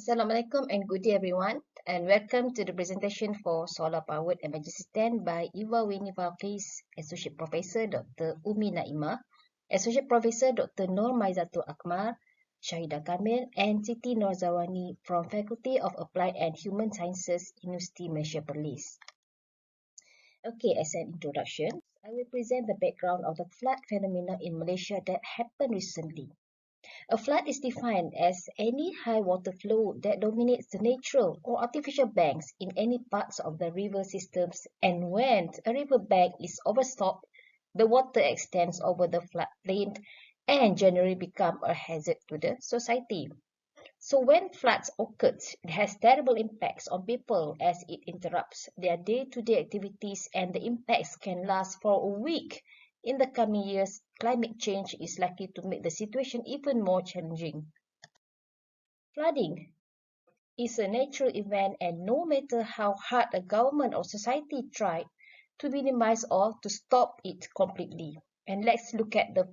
Assalamualaikum and good day everyone, and welcome to the presentation for Solar Powered Emergency Stand by Iva Weni Balqis, Associate Professor Dr. Umi Naimah, Associate Professor Dr. Nur Maizatul Akmal, Shahida Kamil, and Siti Norzawani from Faculty of Applied and Human Sciences, Universiti Malaysia Perlis. Okay, as an introduction, I will present the background of the flood phenomena in Malaysia that happened recently. A flood is defined as any high water flow that dominates the natural or artificial banks in any parts of the river systems, and when a river bank is overstocked, the water extends over the floodplain and generally becomes a hazard to the society. So when floods occur, it has terrible impacts on people as it interrupts their day-to-day activities, and the impacts can last for a week. In the coming years, climate change is likely to make the situation even more challenging. Flooding is a natural event, and no matter how hard a government or society try to minimize or to stop it completely. And let's look at the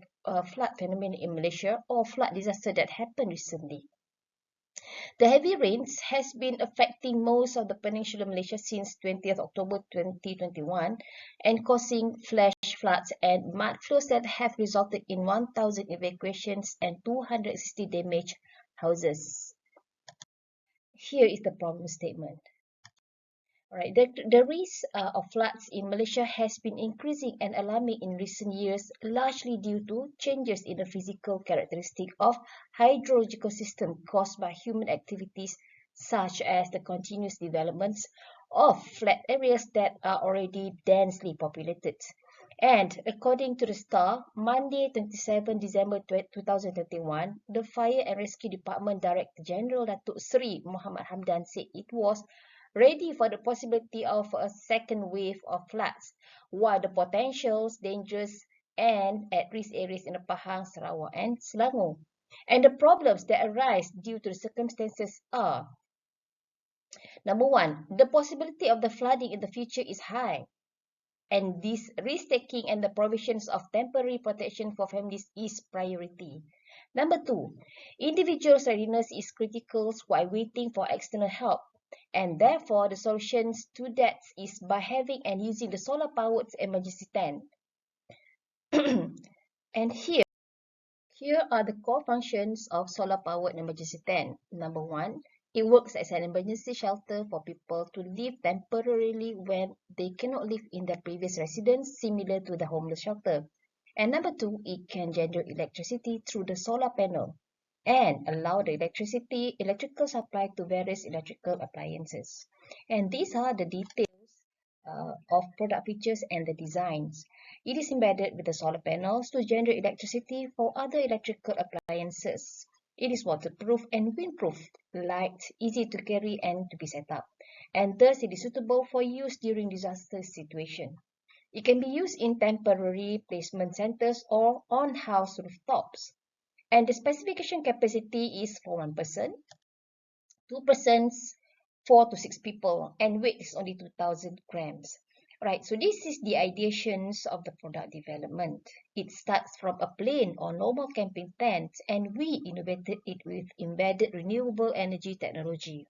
flood phenomenon in Malaysia or flood disaster that happened recently. The heavy rains has been affecting most of the peninsular Malaysia since 20th October 2021 and causing flash floods and mud flows that have resulted in 1,000 evacuations and 260 damaged houses. Here is the problem statement. Alright, the risk of floods in Malaysia has been increasing and alarming in recent years, largely due to changes in the physical characteristic of hydrological system caused by human activities, such as the continuous developments of flat areas that are already densely populated. And according to the STAR, Monday, 27 December 2021, the Fire and Rescue Department Director General Datuk Seri Muhammad Hamdan said it was ready for the possibility of a second wave of floods, while the potential dangerous and at-risk areas in the Pahang, Sarawak and Selangor. And the problems that arise due to the circumstances are: number one, the possibility of the flooding in the future is high, and this risk-taking and the provisions of temporary protection for families is priority. Number two, individuals' readiness is critical while waiting for external help. And therefore, the solutions to that is by having and using the solar-powered emergency tent. And here are the core functions of solar-powered emergency tent. Number one, it works as an emergency shelter for people to live temporarily when they cannot live in their previous residence, similar to the homeless shelter. And number two, it can generate electricity through the solar panel and allow the electrical supply to various electrical appliances. And these are the details of product features and the designs. It is embedded with the solar panels to generate electricity for other electrical appliances. It is waterproof and windproof, light, easy to carry and to be set up, and thus it is suitable for use during disaster situation. It can be used in temporary placement centers or on house rooftops. And the specification capacity is for one person, two persons, 4 to 6 people, and weight is only 2,000 grams. Right, so this is the ideations of the product development. It starts from a plain or normal camping tent, and we innovated it with embedded renewable energy technology.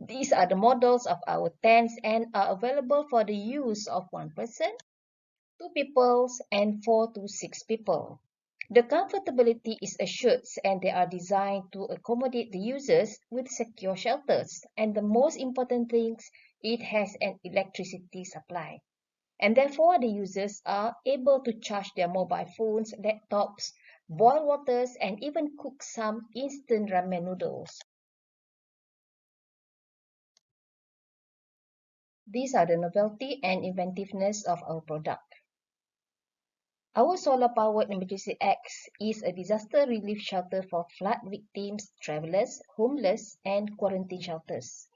These are the models of our tents and are available for the use of one person, two people, and 4 to 6 people. The comfortability is assured, and they are designed to accommodate the users with secure shelters. And the most important things, it has an electricity supply. And therefore, the users are able to charge their mobile phones, laptops, boil waters, and even cook some instant ramen noodles. These are the novelty and inventiveness of our product. Our solar-powered emergency X is a disaster relief shelter for flood victims, travelers, homeless, and quarantine shelters.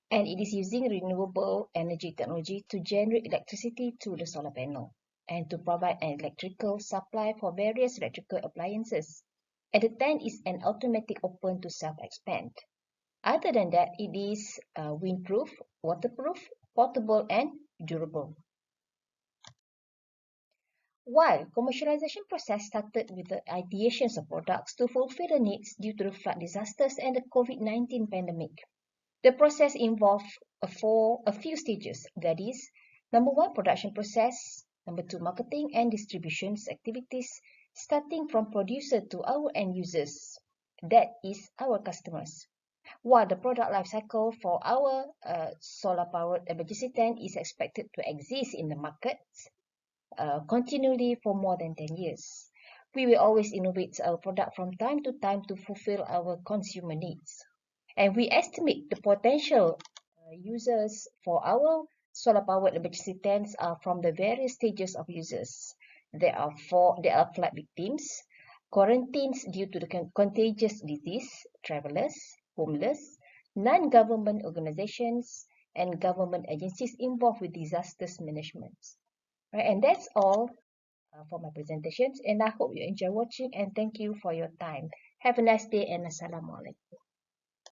And it is using renewable energy technology to generate electricity through the solar panel and to provide an electrical supply for various electrical appliances. And the tent is an automatic open to self-expand. Other than that, it is windproof, waterproof, portable, and durable. While commercialization process started with the ideations of products to fulfill the needs due to the flood disasters and the COVID-19 pandemic. The process involved a few stages, that is, number one, production process, number two, marketing and distribution activities, starting from producer to our end users, that is, our customers. While the product life cycle for our solar-powered emergency tent is expected to exist in the markets continually for more than 10 years. We will always innovate our product from time to time to fulfill our consumer needs. And we estimate the potential users for our solar-powered emergency tents are from the various stages of users. There are flood victims, quarantines due to the contagious disease, travelers, homeless, non-government organizations, and government agencies involved with disasters management. Right, and that's all for my presentations. And I hope you enjoy watching and thank you for your time. Have a nice day and Assalamualaikum.